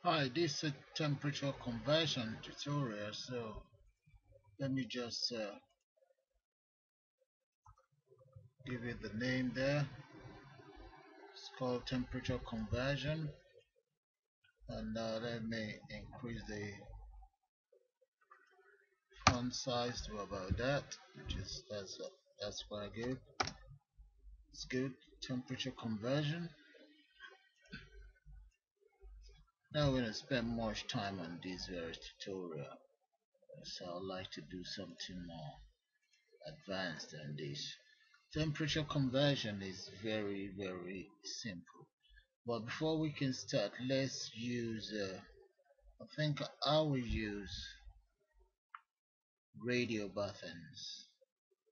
Hi, this is a temperature conversion tutorial. So let me just give it the name there. It's called temperature conversion, and let me increase the font size to about that, which is that's quite good. It's good temperature conversion. Now we're gonna spend much time on this very tutorial, so I'd like to do something more advanced than this. Temperature conversion is very simple. But before we can start, let's use, I think I will use radio buttons.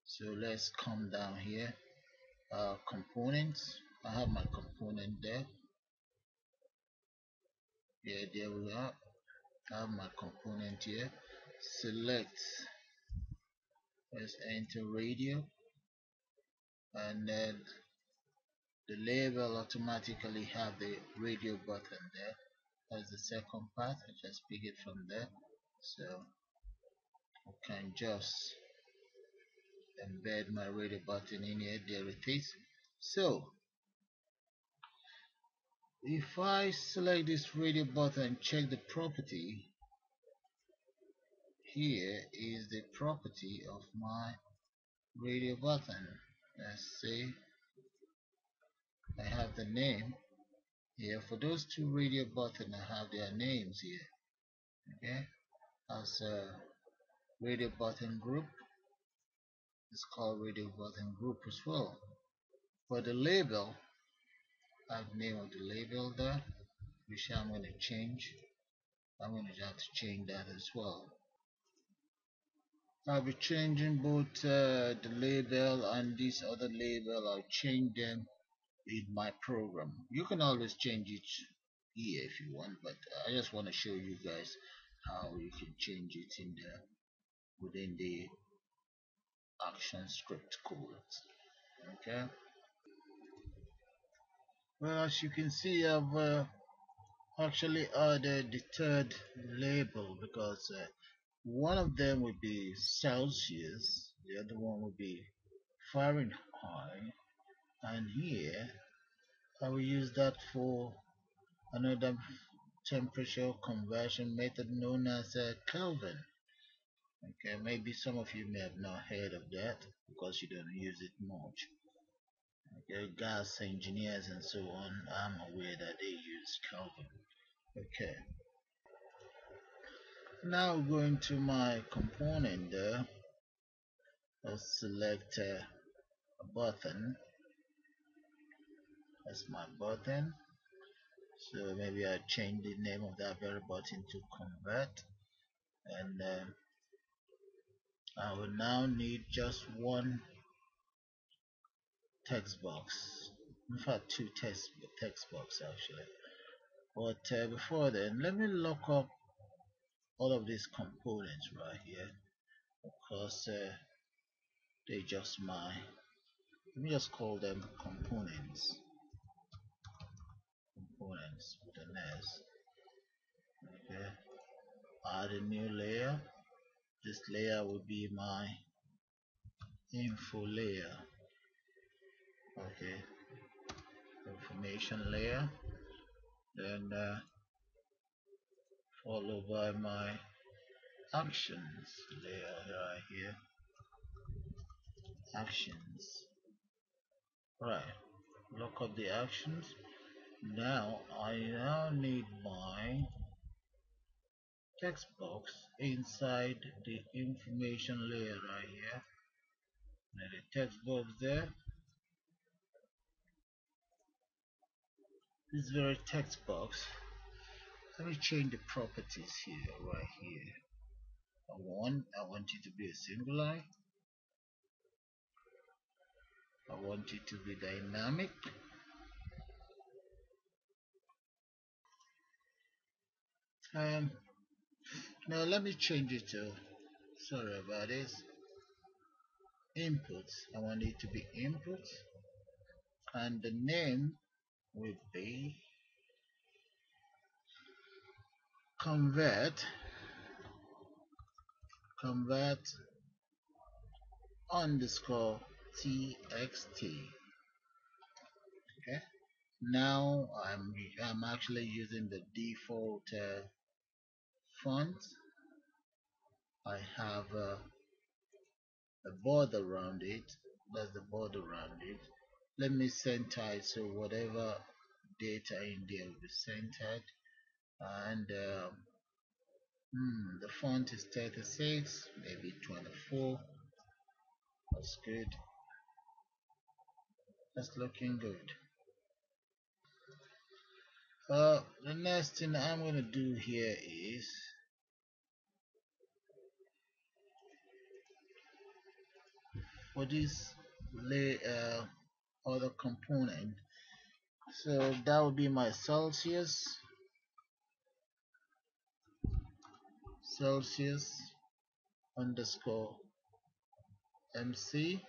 So let's come down here, components. I have my component there. Yeah, there we are. I have my component here. Select, let's enter radio, and then the label automatically have the radio button there. That's the second part. I just pick it from there. So I can just embed my radio button in here. There it is. So if I select this radio button and check the property, here is the property of my radio button. Let's say I have the name here. For those two radio buttons, I have their names here. Okay, as a radio button group, it's called radio button group as well. For the label, I have the name of the label there, which I'm going to change. I'm going to have to change that as well. I'll be changing both the label and this other label. I'll change them in my program. You can always change it here if you want, but I just want to show you guys how you can change it in the within the action script code. Okay. Well, as you can see, I've actually added the third label because one of them would be Celsius, the other one would be Fahrenheit, and here I will use that for another temperature conversion method known as Kelvin. Okay, maybe some of you may have not heard of that because you don't use it much. Okay, gas engineers and so on, I'm aware that they use Kelvin. Okay, now going to my component there, I'll select a button. That's my button. So maybe I change the name of that very button to convert, and I will now need just one text box. In fact, two text box actually. But before then, let me lock up all of these components right here because they just my. Let me just call them components. Components with an S. Okay. Add a new layer. This layer will be my info layer. Okay. Information layer. Then followed by my actions layer right here. Actions. Right. Look up the actions. Now I need my text box inside the information layer right here. Now the text box there. This very text box. Let me change the properties here, right here. I want it to be a singular. I want it to be dynamic. Um, Now let me change it to, sorry about this, input. I want it to be input, and the name will be convert convert underscore txt. Okay, now I'm actually using the default font. I have a border around it. That's the border around it. Let me center it so whatever data in there will be centered. And the font is 36, maybe 24. That's good. That's looking good. The next thing I'm going to do here is for this lay other component. So that would be my Celsius underscore MC.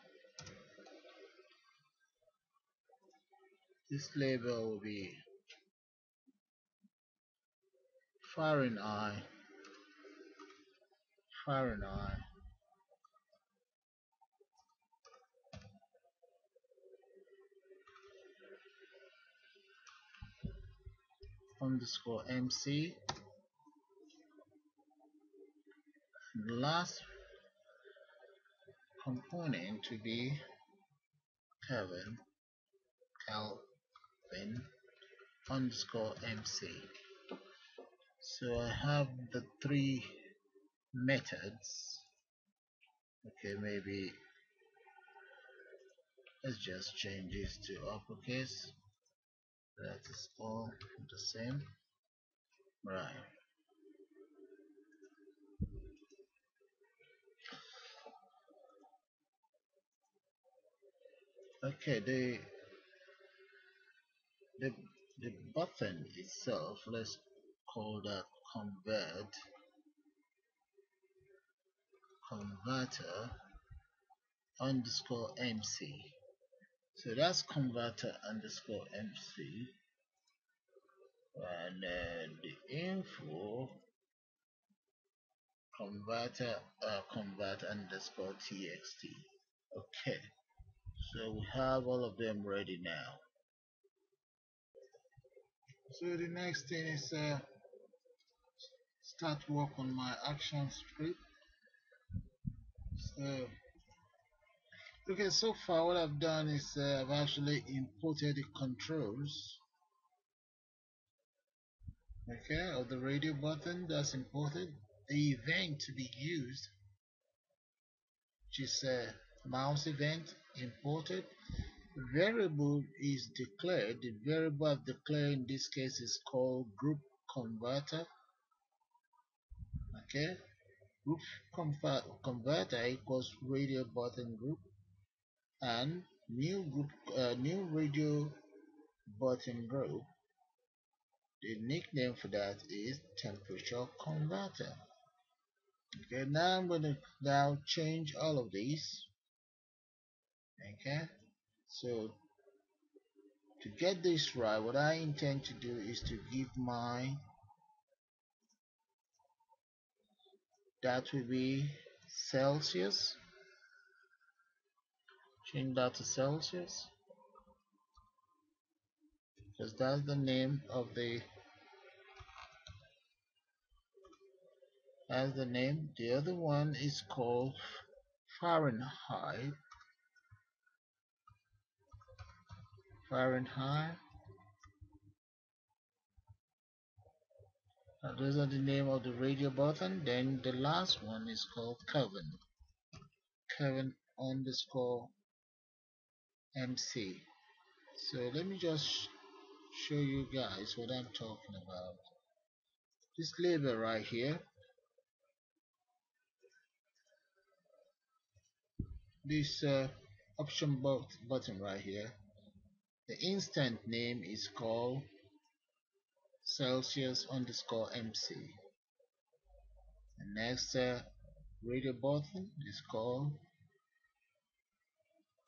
This label will be Fahrenheit Fahrenheit underscore MC. The last component to be Kelvin Kelvin underscore MC. So I have the three methods. Okay, maybe let's just change this to uppercase. That is all the same. Right. Okay, the the button itself, let's call that converter underscore MC. So that's converter underscore MC, and the info convert underscore txt. Okay, so we have all of them ready now. So the next thing is start work on my action script. So okay, so far what I've done is I've actually imported the controls, okay, of the radio button. That's imported. The event to be used, which is mouse event, imported. Variable is declared. The variable I've declared in this case is called group converter. Okay, group converter equals radio button group, and new radio button group. The nickname for that is temperature converter. Okay, now I'm going to now change all of these. Okay, so to get this right, what I intend to do is to give my, that will be Celsius, change that to Celsius, because that's the name of the name. The other one is called Fahrenheit. Fahrenheit. Those are the name of the radio button. Then the last one is called Kelvin. Kelvin underscore MC. So let me just show you guys what I'm talking about. This label right here, this option button right here, the instant name is called Celsius underscore MC. The next radio button is called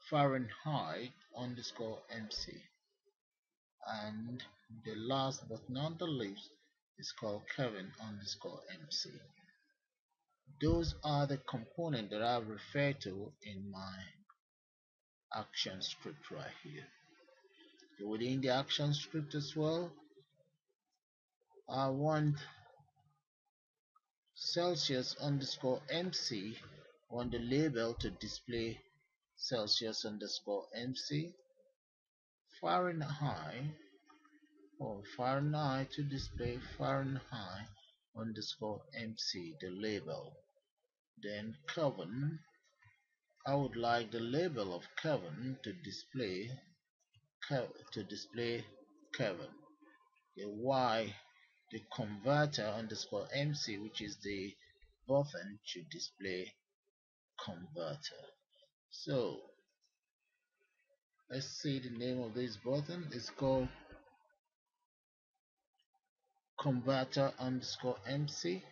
Fahrenheit underscore MC. And the last but not the least is called Kelvin underscore MC. Those are the components that I refer to in my action script right here. So within the action script as well, I want Celsius underscore MC on the label to display Celsius underscore MC, Fahrenheit or Fahrenheit to display Fahrenheit underscore MC, the label. Then Kelvin, I would like the label of Kelvin to display Kelvin. Okay, why the converter underscore MC, which is the button, should display converter. So let's see the name of this button. It's called converter underscore MC.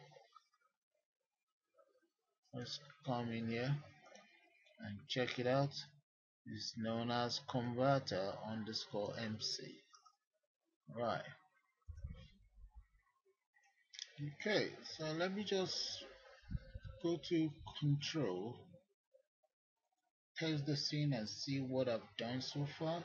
Let's come in here and check it out. It's known as converter underscore MC. Right. Okay, so let me just go to control, test the scene and see what I've done so far.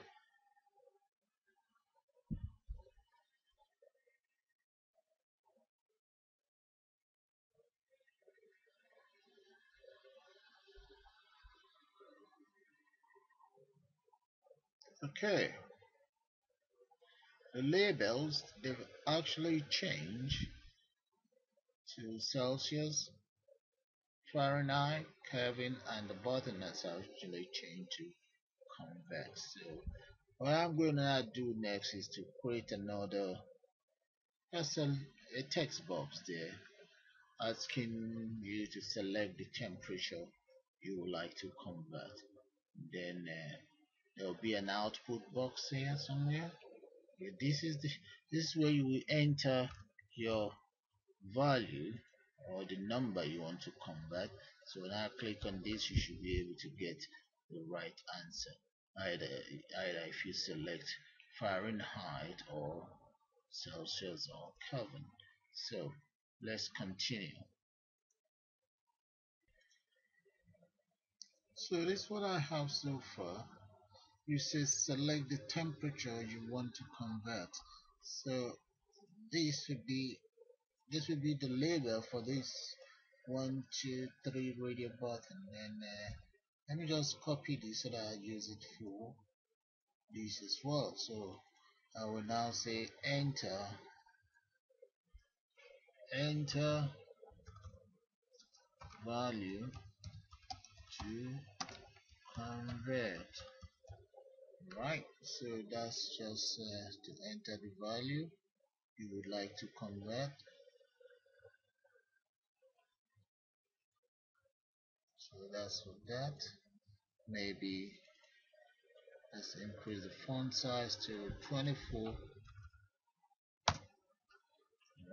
Okay, the labels, they've actually changed to Celsius, Fahrenheit, Kelvin, and the button has actually changed to convex. So what I'm going to do next is to create another, just a text box there asking you to select the temperature you would like to convert. Then there will be an output box here somewhere. Yeah, this is where you will enter your value or the number you want to convert. So when I click on this, you should be able to get the right answer. Either if you select Fahrenheit or Celsius or Kelvin. So let's continue. So this is what I have so far. You say select the temperature you want to convert. So this would be the label for this 1, 2, 3 radio button. And let me just copy this so that I use it for this as well. So I will now say enter value to convert. Right, so that's just to enter the value you would like to convert. So that's for that. Maybe let's increase the font size to 24.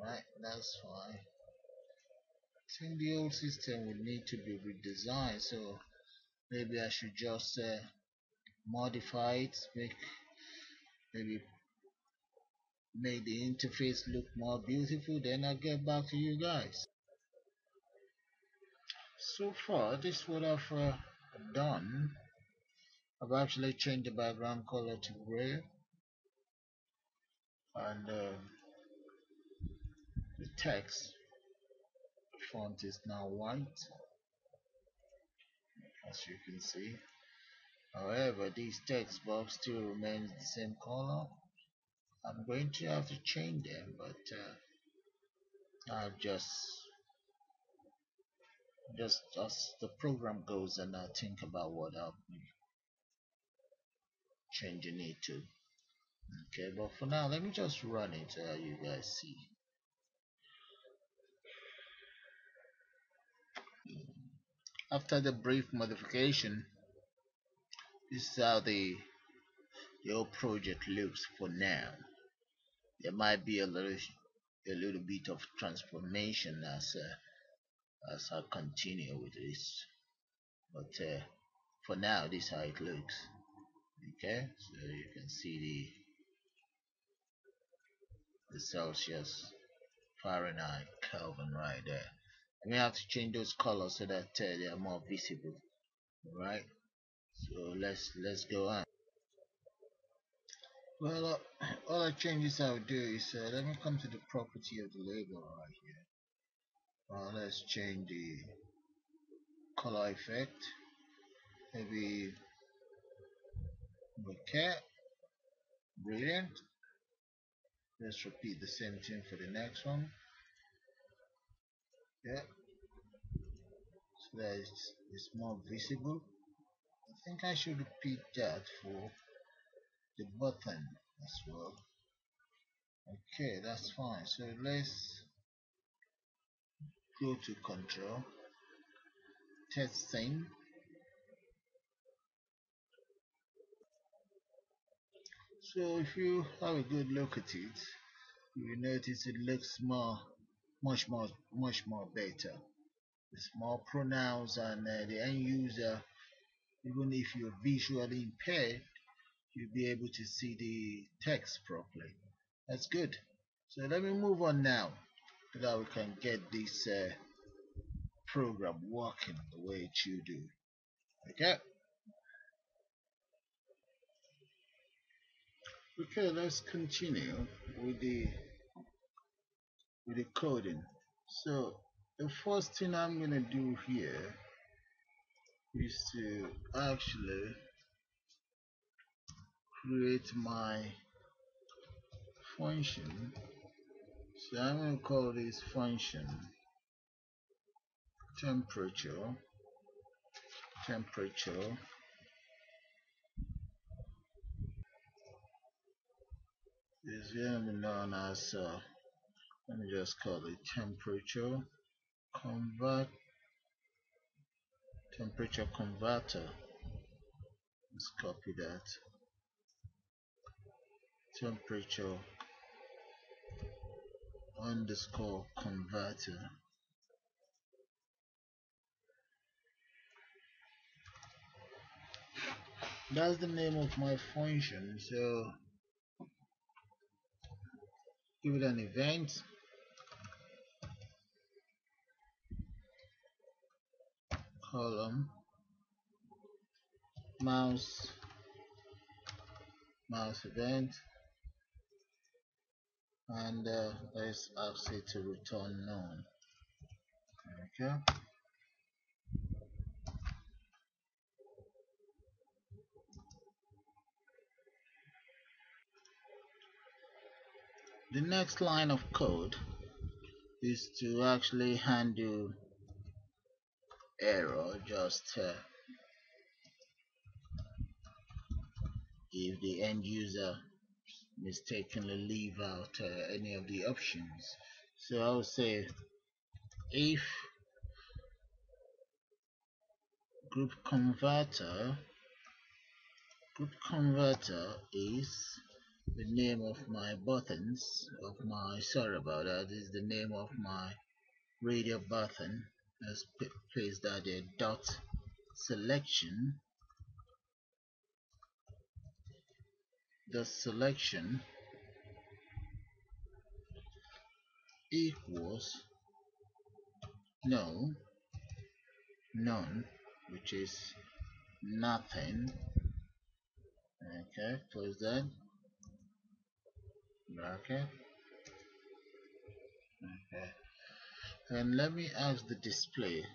Right, that's fine. I think the old system would need to be redesigned, so maybe I should just modify it, maybe make the interface look more beautiful. Then I'll get back to you guys. So far, this is what I've done. I've actually changed the background color to gray, and the text font is now white, as you can see. However, this text box still remains the same color. I'm going to have to change them, but I'll just as the program goes, and I'll think about what I'll be changing it to. Okay, but for now, let me just run it so you guys see. After the brief modification, this is how the whole project looks for now. There might be a little bit of transformation as I continue with this, but for now, this is how it looks. Okay, so you can see the Celsius Fahrenheit, Kelvin right there. And we have to change those colors so that they are more visible. Right. So let's go on. Well, all the changes I'll do is let me come to the property of the label right here. Let's change the color effect. Maybe okay, brilliant. Let's repeat the same thing for the next one. Yeah, so that it's more visible. I think I should repeat that for the button as well. Okay, that's fine. So let's go to control, testing. So if you have a good look at it, you will notice it looks much more better. It's more pronounced, and the end user, even if you're visually impaired, you'll be able to see the text properly. That's good. So let me move on now so that we can get this program working the way it should do. Okay. Okay, let's continue with the coding. So the first thing I'm gonna do here is to actually create my function. So I'm gonna call this function temperature. Temperature is gonna be known as let me just call it temperature convert temperature converter. Let's copy that. Temperature underscore converter. That's the name of my function. So give it an event, column, mouse, mouse event, and let's ask it to return none. Okay. The next line of code is to actually handle error. Just if the end user mistakenly leave out any of the options. So I'll say if group converter group converter is the name of my buttons of my sorry about that is the name of my radio button. Let's place that there. Dot selection. The selection equals no none, which is nothing. Okay, close that bracket. Okay, and let me ask the display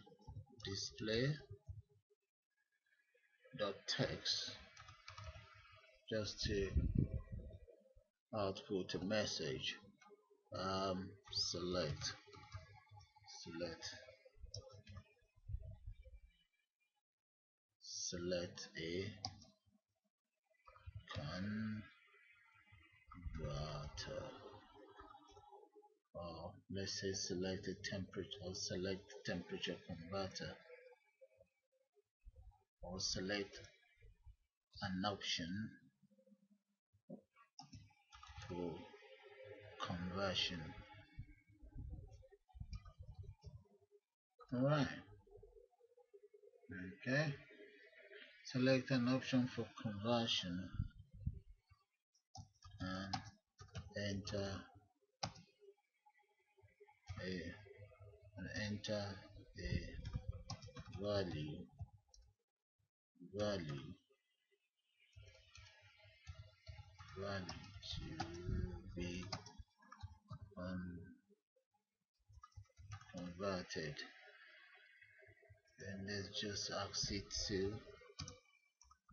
dot text just to output a message. Select select a converter, or let's say select a temperature, or select temperature converter, or select an option for conversion. Alright, okay, select an option for conversion and enter enter a value value value to be converted. Then let's just ask it to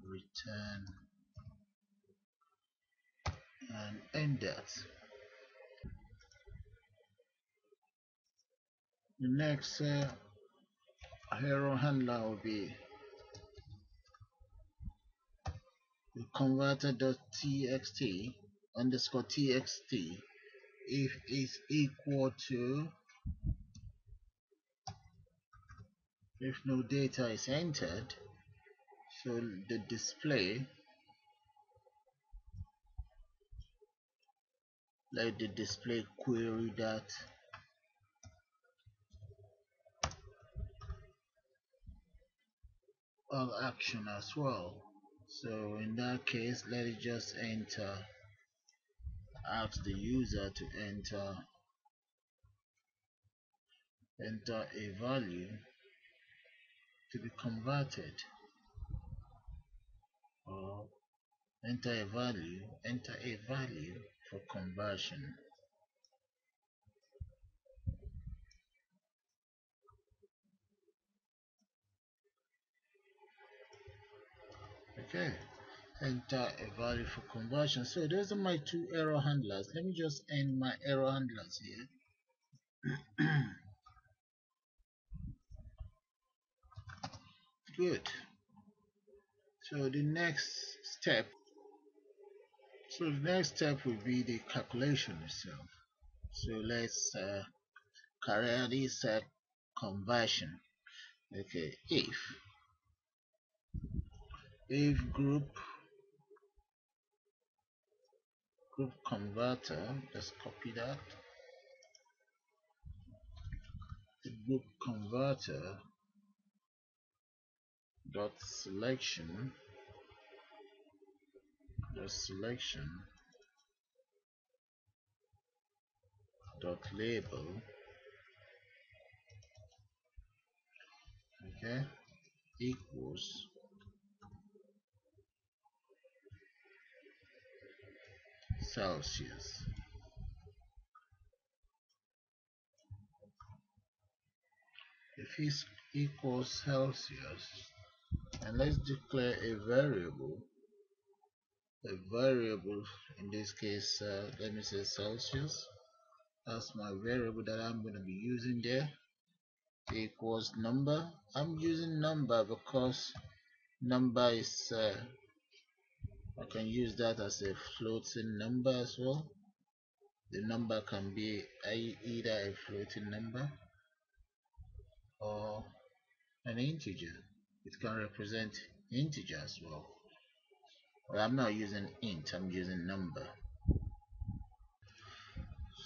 return an index. The next hero handler will be the converter.txt underscore txt if is equal to, if no data is entered, so the display, let the display query that all action as well. So in that case, let it just ask the user to enter a value to be converted, or enter a value for conversion. Okay, enter a value for conversion. So those are my two error handlers. Let me just end my error handlers here. Good. So the next step, will be the calculation itself. So let's carry out this conversion. Okay, if group converter, let's copy that. The group converter dot selection dot label, okay, equals Celsius. If it equals Celsius, and let's declare a variable, in this case, let me say Celsius. That's my variable that I'm going to be using there. Equals number. I'm using number because number is I can use that as a floating number as well. The number can be either a floating number or an integer. It can represent integer as well. Well, I'm not using int, I'm using number.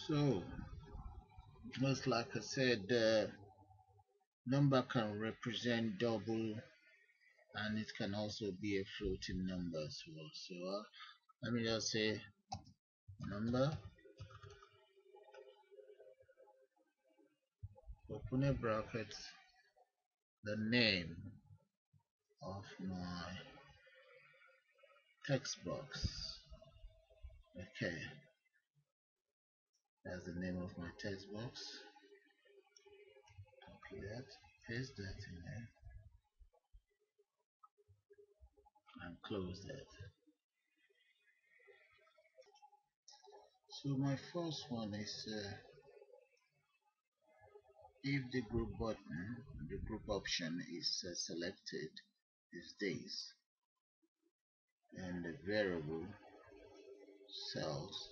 So just like I said, the number can represent double, and it can also be a floating number as well. So let me just say number, open a bracket, the name of my text box. Okay, that's the name of my text box. Copy that, paste that in there, and close that. So my first one is if the group button, the group option is selected, is this, and the variable cells.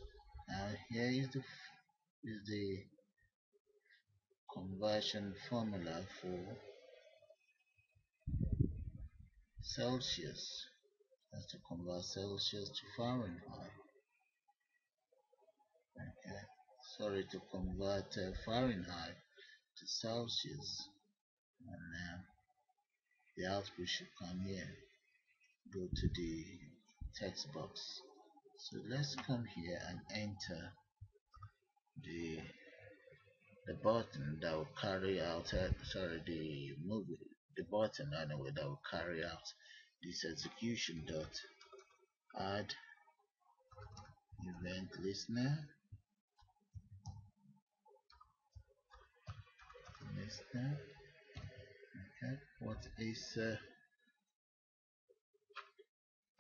Now here is the conversion formula for Celsius. That's to convert Celsius to Fahrenheit. Okay, sorry, to convert Fahrenheit to Celsius, and the output should come here. Go to the text box. So let's come here and enter the button that will carry out sorry, the movie, the button anyway that will carry out this execution dot add event listener. Okay, what is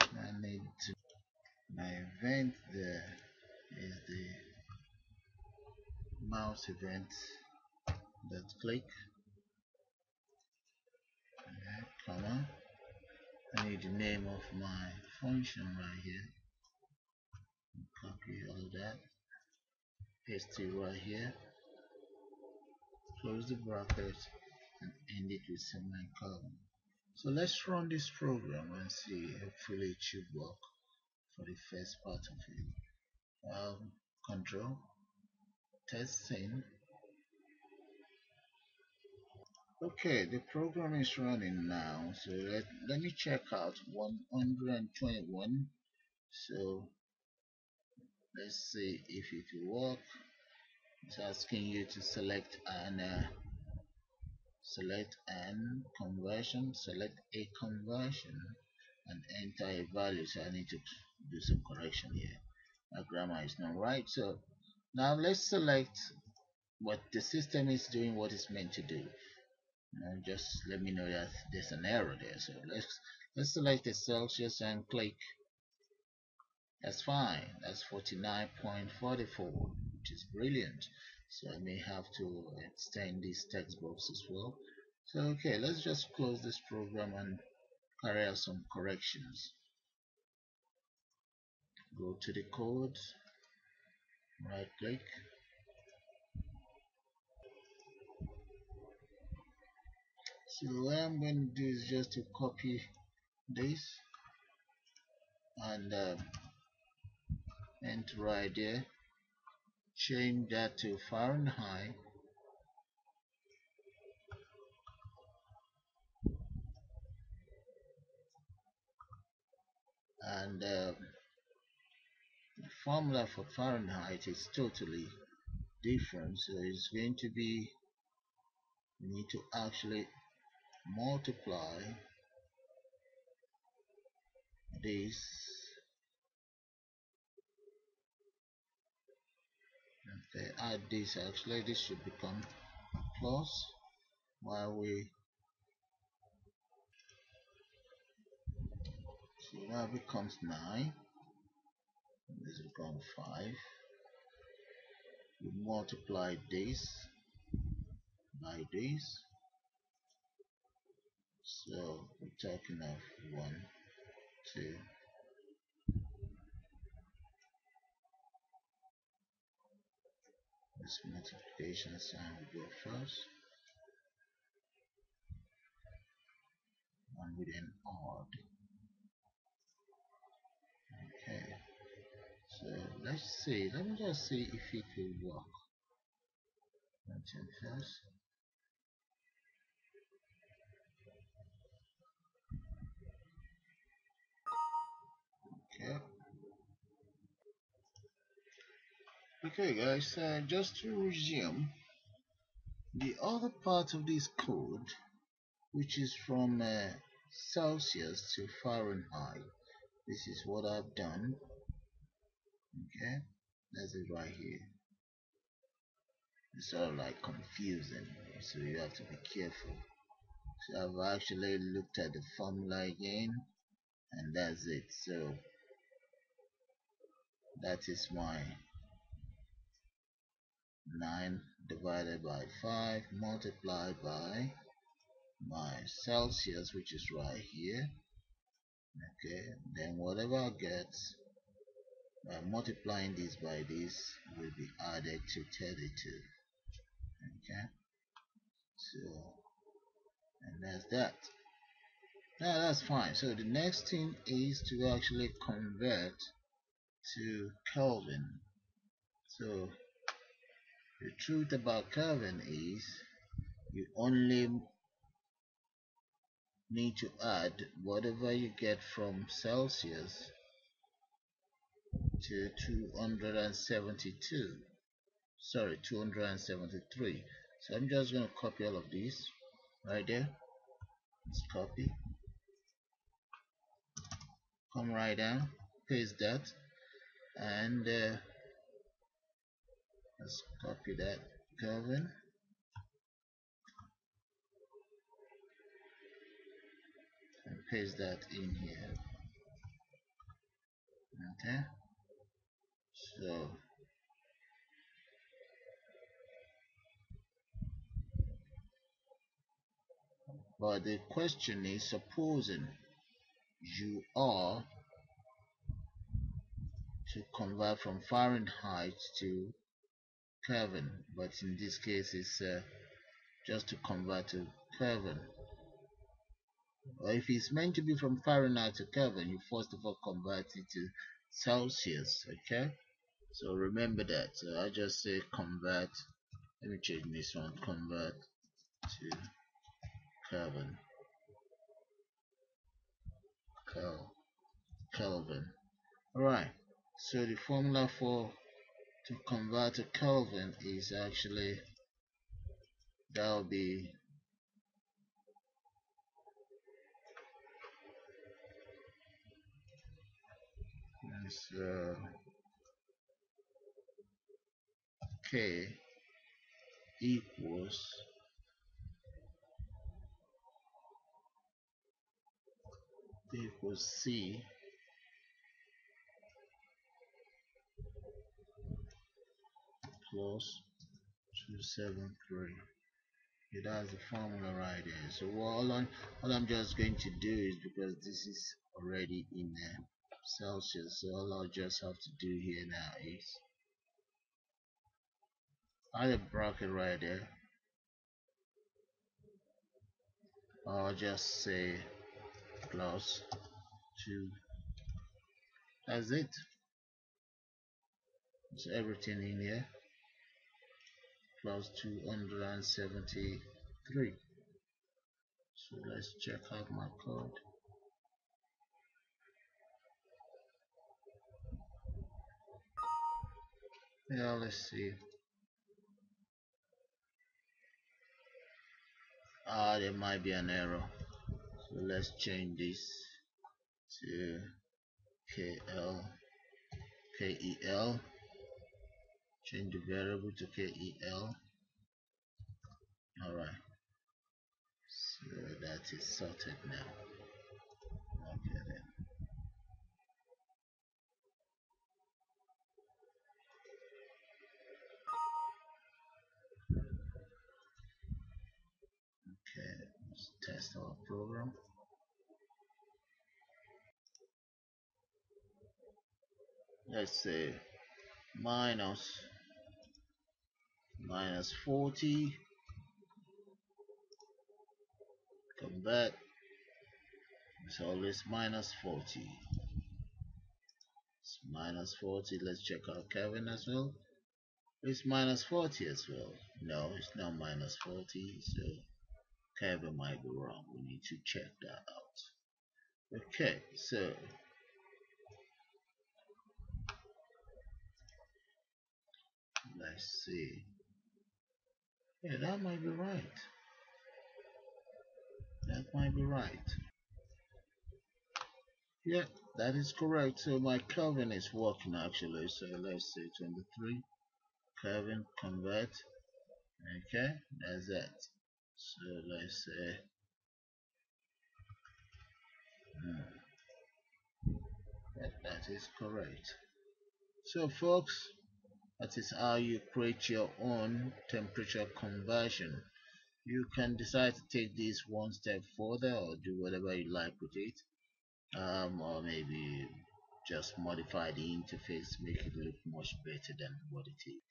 I need to my event there is the mouse event that click, okay, comma. I need the name of my function right here. Copy all that, paste it right here, close the bracket, and end it with semicolon. So let's run this program and see. Hopefully it should work for the first part of it. Control testing. Okay, the program is running now. So let me check out 121. So let's see if it will work. It's asking you to select a conversion and enter a value. So I need to do some correction here. My grammar is not right. So now let's select what the system is doing, what it's meant to do. Just let me know that there's an error there. So let's select the Celsius and click. That's fine. That's 49.44, which is brilliant. So I may have to extend this text box as well. So okay, let's just close this program and carry out some corrections. Go to the code, right click. So what I'm going to do is just to copy this and enter right there. Change that to Fahrenheit and the formula for Fahrenheit is totally different. So it's going to be, we need to actually multiply this, okay, add this, actually this should become plus while we, so that becomes 9, this becomes 5. We multiply this by this, so we're talking of 1, 2, this multiplication sign will go first, and with an odd. Okay, so let's see, let me just see if it will work. First. Okay. Okay, guys. Just to resume, the other part of this code, which is from Celsius to Fahrenheit, this is what I've done. Okay, that's it right here. It's sort of like confusing, so you have to be careful. So I've actually looked at the formula again, and that's it. So that is my 9 divided by 5 multiplied by my Celsius, which is right here. Okay, then whatever I get by multiplying this by this will be added to 32. Okay, so and that's that. Now that's fine. So the next thing is to actually convert to Kelvin. So the truth about Kelvin is you only need to add whatever you get from Celsius to 272. sorry, 273. So I'm just going to copy all of these right there. Let's copy, come right down, paste that, and let's copy that, Kelvin, and paste that in here. Okay, so but the question is, supposing you are to convert from Fahrenheit to Kelvin, but in this case it's just to convert to Kelvin. Or if it's meant to be from Fahrenheit to Kelvin, you first of all convert it to Celsius. Okay, so remember that. So I just say convert. Let me change this one. Convert to Kelvin. Kelvin. Alright. So the formula for to convert to Kelvin is actually, that will be K equals C plus 273. Okay, that's the formula right there. So all I'm just going to do is, because this is already in Celsius, so all I'll just have to do here now is add a bracket right there. I'll just say plus 2. That's it. So everything in here plus 273. So let's check out my code. Yeah, let's see. There might be an error. So let's change this to KEL. Change the variable to KEL. Alright. So that is sorted now. Okay then. Okay, let's test our program. Let's say minus 40, convert, it's always minus 40. It's minus 40. Let's check out Kelvin as well. It's minus 40 as well. No, it's not minus 40, so Kelvin might be wrong. We need to check that out. Okay, so let's see. Yeah, that might be right. That might be right. Yeah, that is correct. So my Kelvin is working actually. So let's say 23. Kelvin convert. Okay, that's it. So let's say that is correct. So folks, that is how you create your own temperature conversion. You can decide to take this one step further or do whatever you like with it, or maybe just modify the interface, make it look much better than what it is.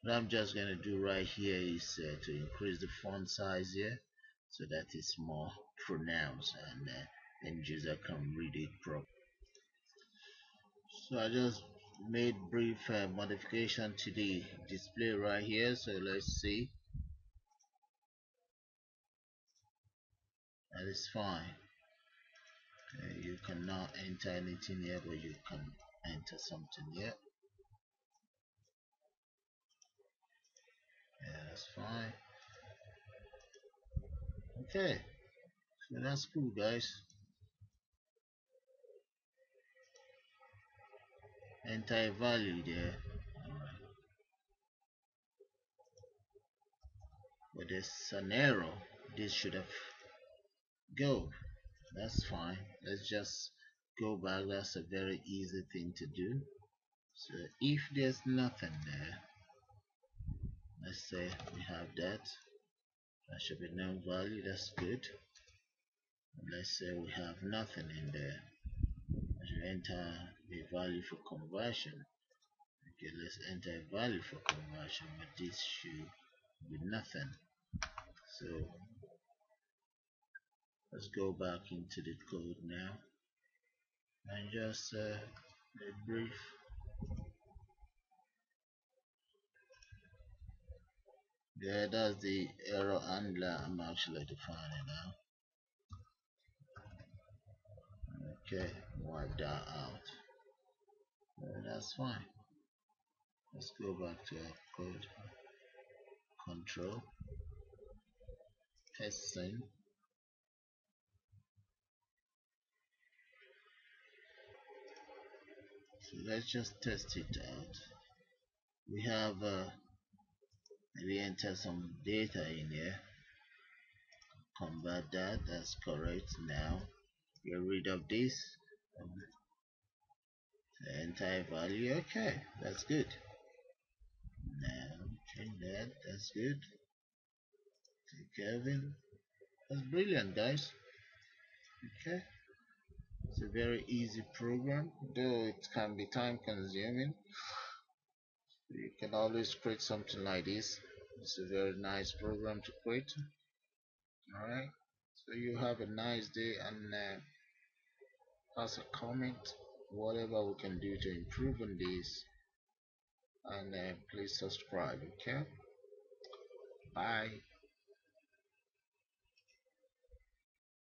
What I'm just going to do right here is to increase the font size here so that it's more pronounced and end user can read it properly. So I just made brief modification to the display right here, so let's see. That is fine. You cannot enter anything here, but you can enter something here. That's fine. Okay, so that's cool, guys. Enter a value there. Alright, but there's an error. This should have go. That's fine. Let's just go back. That's a very easy thing to do. So if there's nothing there, let's say we have that. That should be no value. That's good. And let's say we have nothing in there. I should enter the value for conversion. Okay, let's enter a value for conversion, but this should be nothing. So let's go back into the code now and just a brief. Yeah, that's the error handler I'm actually defining now. Okay, wipe that out. That's fine. Let's go back to our code. Control, testing. So let's just test it out. We have maybe enter some data in here. Convert that. That's correct. Now get rid of this. The entire value. Okay, that's good. Now change that. That's good. Okay, Kelvin. That's brilliant, guys. Okay, it's a very easy program, though it can be time consuming. You can always create something like this. It's a very nice program to create. Alright, so you have a nice day, and pass a comment, whatever we can do to improve on this, and please subscribe. Okay, bye.